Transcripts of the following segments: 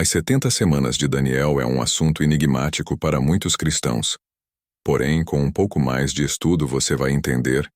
As 70 semanas de Daniel é um assunto enigmático para muitos cristãos. Porém, com um pouco mais de estudo você vai entender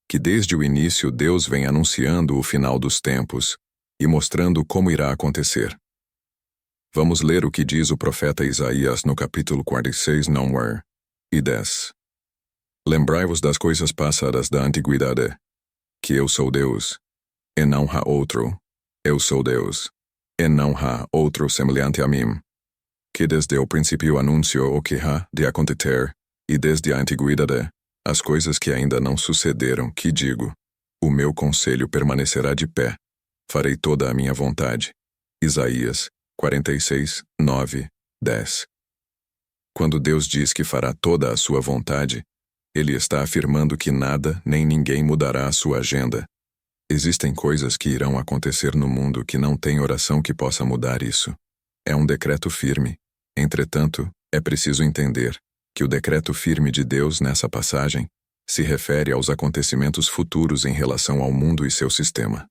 que desde o início Deus vem anunciando o final dos tempos e mostrando como irá acontecer. Vamos ler o que diz o profeta Isaías no capítulo 46, 9 e 10. Lembrai-vos das coisas passadas da antiguidade, que eu sou Deus, e não há outro. Eu sou Deus, e não há outro semelhante a mim, que desde o princípio anuncio o que há de acontecer, e desde a antiguidade, as coisas que ainda não sucederam, que digo, o meu conselho permanecerá de pé, farei toda a minha vontade. Isaías 46, 9, 10. Quando Deus diz que fará toda a sua vontade, Ele está afirmando que nada nem ninguém mudará a sua agenda. Existem coisas que irão acontecer no mundo que não tem oração que possa mudar isso. É um decreto firme. Entretanto, é preciso entender que o decreto firme de Deus nessa passagem se refere aos acontecimentos futuros em relação ao mundo e seu sistema.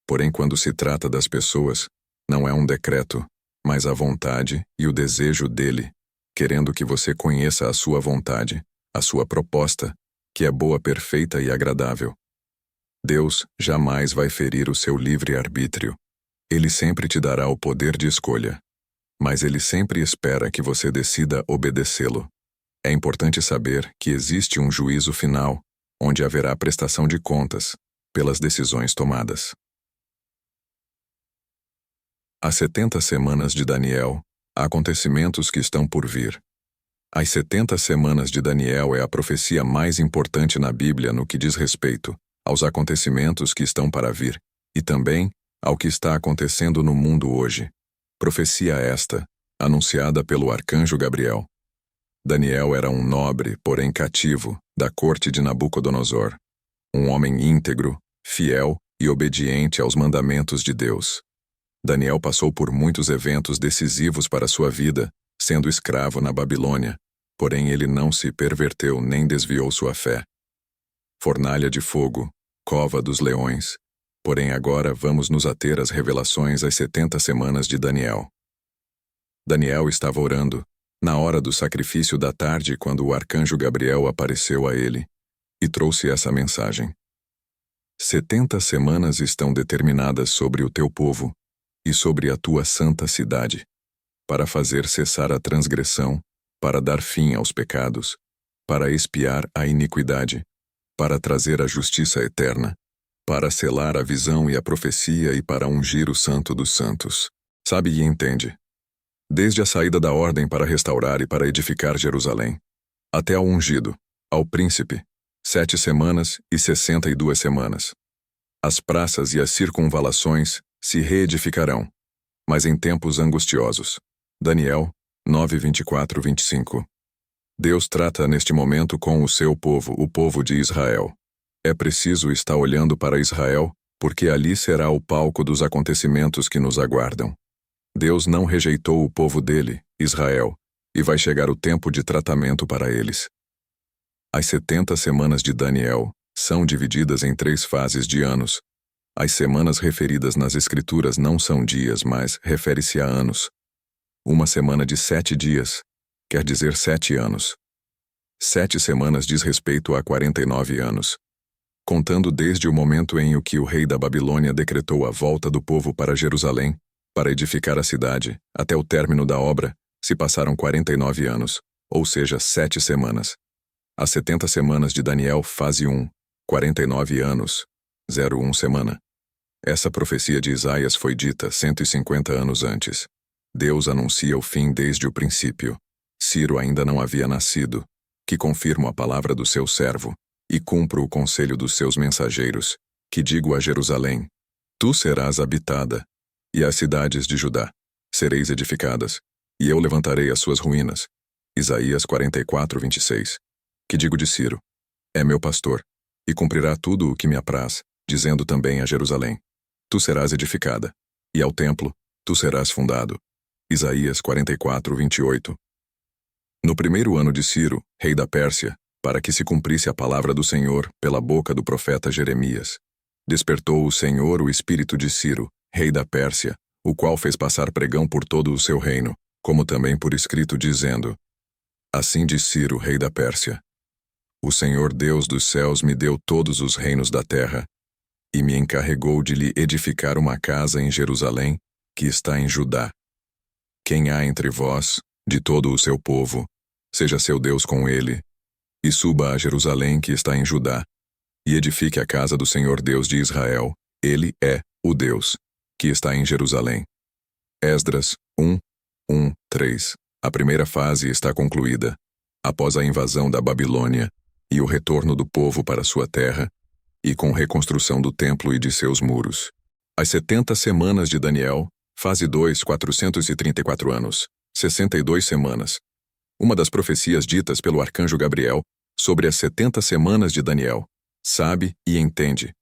Porém, quando se trata das pessoas, não é um decreto, mas a vontade e o desejo dele, querendo que você conheça a sua vontade, a sua proposta, que é boa, perfeita e agradável. Deus jamais vai ferir o seu livre-arbítrio. Ele sempre te dará o poder de escolha, mas ele sempre espera que você decida obedecê-lo. É importante saber que existe um juízo final, onde haverá prestação de contas pelas decisões tomadas. As 70 semanas de Daniel, acontecimentos que estão por vir. As 70 semanas de Daniel é a profecia mais importante na Bíblia no que diz respeito aos acontecimentos que estão para vir, e também ao que está acontecendo no mundo hoje. Profecia esta, anunciada pelo arcanjo Gabriel. Daniel era um nobre, porém cativo, da corte de Nabucodonosor. Um homem íntegro, fiel e obediente aos mandamentos de Deus. Daniel passou por muitos eventos decisivos para sua vida, sendo escravo na Babilônia, porém ele não se perverteu nem desviou sua fé. Fornalha de fogo, cova dos leões. Porém agora vamos nos ater às revelações às 70 semanas de Daniel. Daniel estava orando, na hora do sacrifício da tarde, quando o arcanjo Gabriel apareceu a ele e trouxe essa mensagem. 70 semanas estão determinadas sobre o teu povo e sobre a tua santa cidade, para fazer cessar a transgressão, para dar fim aos pecados, para expiar a iniquidade, para trazer a justiça eterna, para selar a visão e a profecia e para ungir o santo dos santos. Sabe e entende. Desde a saída da ordem para restaurar e para edificar Jerusalém, até ao ungido, ao príncipe, 7 semanas e 62 semanas. As praças e as circunvalações se reedificarão, mas em tempos angustiosos. Daniel 9, 24, 25. Deus trata neste momento com o seu povo, o povo de Israel. É preciso estar olhando para Israel, porque ali será o palco dos acontecimentos que nos aguardam. Deus não rejeitou o povo dele, Israel, e vai chegar o tempo de tratamento para eles. As 70 semanas de Daniel são divididas em 3 fases de anos. As semanas referidas nas Escrituras não são dias, mas refere-se a anos. Uma semana de 7 dias quer dizer 7 anos. 7 semanas diz respeito a 49 anos. Contando desde o momento em que o rei da Babilônia decretou a volta do povo para Jerusalém, para edificar a cidade, até o término da obra, se passaram 49 anos, ou seja, 7 semanas. As 70 semanas de Daniel, fase 1, 49 anos, 01 semana. Essa profecia de Isaías foi dita 150 anos antes. Deus anuncia o fim desde o princípio. Ciro ainda não havia nascido, que confirmo a palavra do seu servo, e cumpro o conselho dos seus mensageiros, que digo a Jerusalém: tu serás habitada, e as cidades de Judá sereis edificadas, e eu levantarei as suas ruínas. Isaías 44, 26. Que digo de Ciro: é meu pastor, e cumprirá tudo o que me apraz, dizendo também a Jerusalém: tu serás edificada, e ao templo, tu serás fundado. Isaías 44, 28. No primeiro ano de Ciro, rei da Pérsia, para que se cumprisse a palavra do Senhor pela boca do profeta Jeremias, despertou o Senhor o espírito de Ciro, rei da Pérsia, o qual fez passar pregão por todo o seu reino, como também por escrito dizendo: Assim diz Ciro, rei da Pérsia: O Senhor Deus dos céus me deu todos os reinos da terra, e me encarregou de lhe edificar uma casa em Jerusalém, que está em Judá. Quem há entre vós, de todo o seu povo, seja seu Deus com ele, e suba a Jerusalém que está em Judá, e edifique a casa do Senhor Deus de Israel. Ele é o Deus, que está em Jerusalém. Esdras 1:3. A primeira fase está concluída, após a invasão da Babilônia e o retorno do povo para sua terra, e com reconstrução do templo e de seus muros. As 70 semanas de Daniel, fase 2, 434 anos, 62 semanas. Uma das profecias ditas pelo arcanjo Gabriel sobre as 70 semanas de Daniel. Sabe e entende,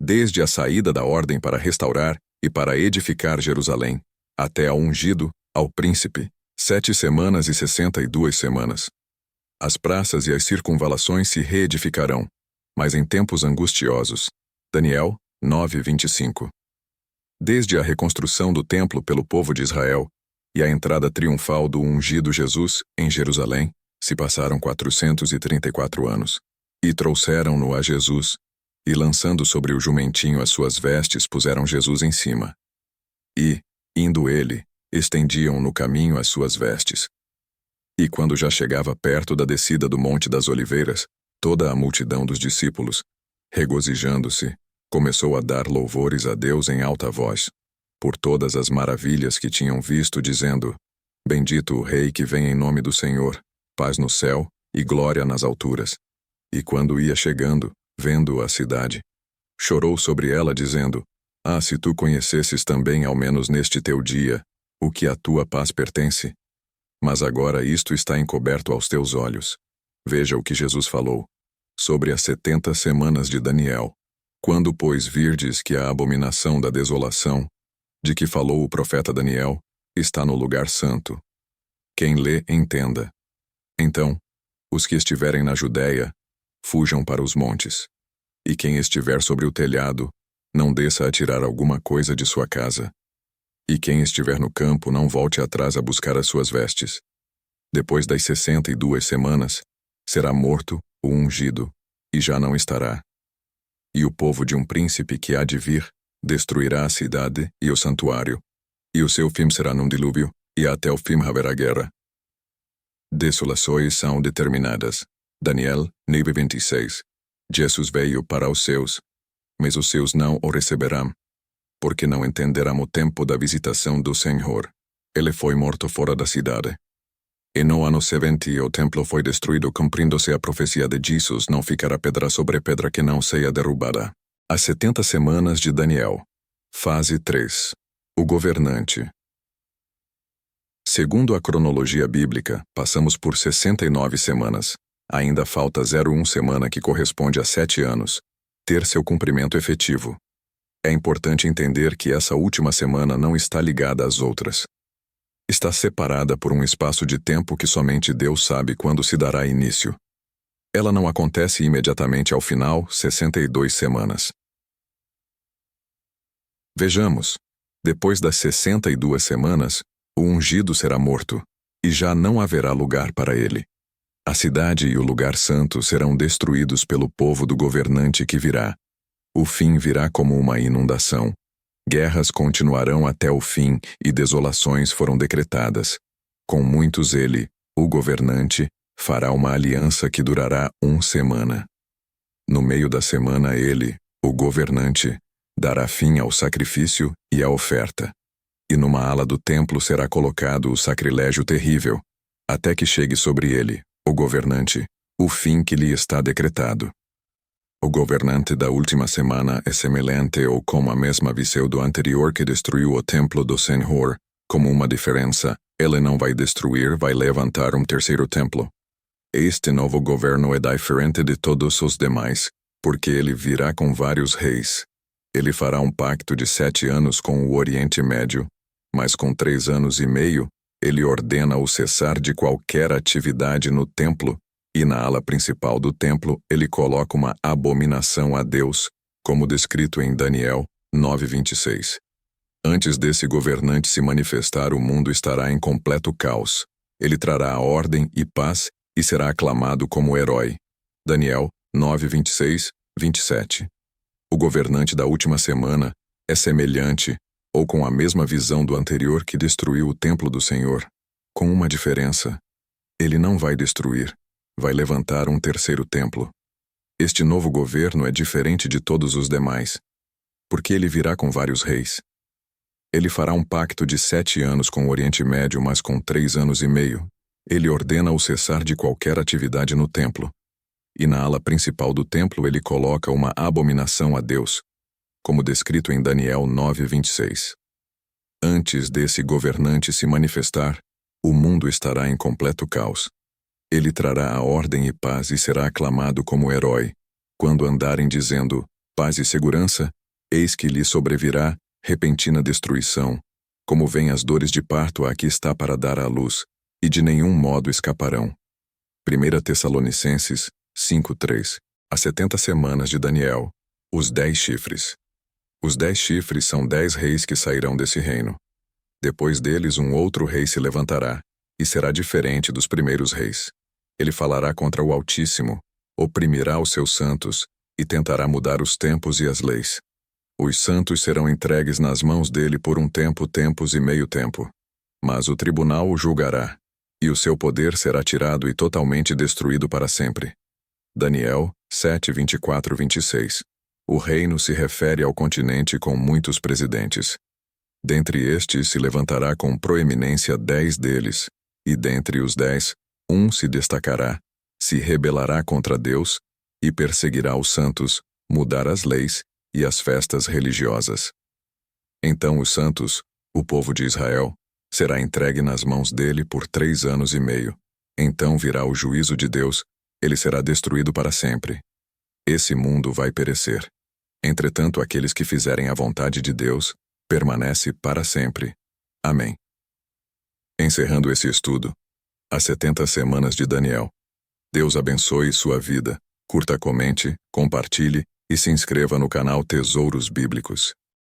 desde a saída da ordem para restaurar e para edificar Jerusalém, até ao ungido, ao príncipe, 7 semanas e 62 semanas. As praças e as circunvalações se reedificarão, mas em tempos angustiosos. Daniel 9:25. Desde a reconstrução do templo pelo povo de Israel e a entrada triunfal do ungido Jesus em Jerusalém, se passaram 434 anos. E trouxeram-no a Jesus, e lançando sobre o jumentinho as suas vestes, puseram Jesus em cima. E, indo ele, estendiam no caminho as suas vestes. E quando já chegava perto da descida do Monte das Oliveiras, toda a multidão dos discípulos, regozijando-se, começou a dar louvores a Deus em alta voz, por todas as maravilhas que tinham visto, dizendo: Bendito o Rei que vem em nome do Senhor, paz no céu e glória nas alturas. E quando ia chegando, vendo a cidade, chorou sobre ela, dizendo: Ah, se tu conhecesses também, ao menos neste teu dia, o que à tua paz pertence. Mas agora isto está encoberto aos teus olhos. Veja o que Jesus falou sobre as 70 semanas de Daniel. Quando, pois, virdes que a abominação da desolação, de que falou o profeta Daniel, está no lugar santo. Quem lê, entenda. Então, os que estiverem na Judéia, fujam para os montes. E quem estiver sobre o telhado, não desça a tirar alguma coisa de sua casa. E quem estiver no campo, não volte atrás a buscar as suas vestes. Depois das 62 semanas, será morto o ungido, e já não estará. E o povo de um príncipe que há de vir, destruirá a cidade e o santuário. E o seu fim será num dilúvio, e até o fim haverá guerra. Desolações são determinadas. Daniel 9:26. Jesus veio para os seus, mas os seus não o receberão, porque não entenderão o tempo da visitação do Senhor. Ele foi morto fora da cidade. E no ano 70 o templo foi destruído, cumprindo-se a profecia de Jesus: não ficará pedra sobre pedra que não seja derrubada. As 70 semanas de Daniel. Fase 3. O governante. Segundo a cronologia bíblica, passamos por 69 semanas. Ainda falta 01 semana, que corresponde a 7 anos, ter seu cumprimento efetivo. É importante entender que essa última semana não está ligada às outras. Está separada por um espaço de tempo que somente Deus sabe quando se dará início. Ela não acontece imediatamente ao final, 62 semanas. Vejamos. Depois das 62 semanas, o ungido será morto, e já não haverá lugar para ele. A cidade e o lugar santo serão destruídos pelo povo do governante que virá. O fim virá como uma inundação. Guerras continuarão até o fim e desolações foram decretadas. Com muitos ele, o governante, fará uma aliança que durará 1 semana. No meio da semana ele, o governante, dará fim ao sacrifício e à oferta. E numa ala do templo será colocado o sacrilégio terrível, até que chegue sobre ele, o governante, o fim que lhe está decretado. O governante da última semana é semelhante ou como a mesma viseu do anterior que destruiu o templo do Senhor, como uma diferença: ele não vai destruir, vai levantar um terceiro templo. Este novo governo é diferente de todos os demais, porque ele virá com vários reis. Ele fará um pacto de 7 anos com o Oriente Médio, mas com 3 anos e meio, ele ordena o cessar de qualquer atividade no templo, e na ala principal do templo ele coloca uma abominação a Deus, como descrito em Daniel 9:26. Antes desse governante se manifestar, o mundo estará em completo caos. Ele trará a ordem e paz e será aclamado como herói. Daniel 9, 26, 27. O governante da última semana é semelhante, ou com a mesma visão do anterior que destruiu o templo do Senhor, com uma diferença. Ele não vai destruir, vai levantar um terceiro templo. Este novo governo é diferente de todos os demais, porque ele virá com vários reis. Ele fará um pacto de 7 anos com o Oriente Médio, mas com 3 anos e meio, ele ordena o cessar de qualquer atividade no templo. E na ala principal do templo ele coloca uma abominação a Deus, como descrito em Daniel 9, 26. Antes desse governante se manifestar, o mundo estará em completo caos. Ele trará a ordem e paz e será aclamado como herói. Quando andarem dizendo paz e segurança, eis que lhe sobrevirá repentina destruição. Como vêm as dores de parto, aqui está para dar à luz, e de nenhum modo escaparão. 1 Tessalonicenses 5:3. As 70 semanas de Daniel. Os 10 chifres. Os 10 chifres são 10 reis que sairão desse reino. Depois deles um outro rei se levantará, e será diferente dos primeiros reis. Ele falará contra o Altíssimo, oprimirá os seus santos, e tentará mudar os tempos e as leis. Os santos serão entregues nas mãos dele por um tempo, tempos e meio tempo. Mas o tribunal o julgará, e o seu poder será tirado e totalmente destruído para sempre. Daniel 7, 24, 26. O reino se refere ao continente com muitos presidentes. Dentre estes se levantará com proeminência 10 deles, e dentre os 10, um se destacará, se rebelará contra Deus, e perseguirá os santos, mudar as leis e as festas religiosas. Então os santos, o povo de Israel, será entregue nas mãos dele por 3 anos e meio. Então virá o juízo de Deus, ele será destruído para sempre. Esse mundo vai perecer. Entretanto, aqueles que fizerem a vontade de Deus, permanece para sempre. Amém. Encerrando esse estudo, as 70 semanas de Daniel. Deus abençoe sua vida. Curta, comente, compartilhe e se inscreva no canal Tesouros Bíblicos.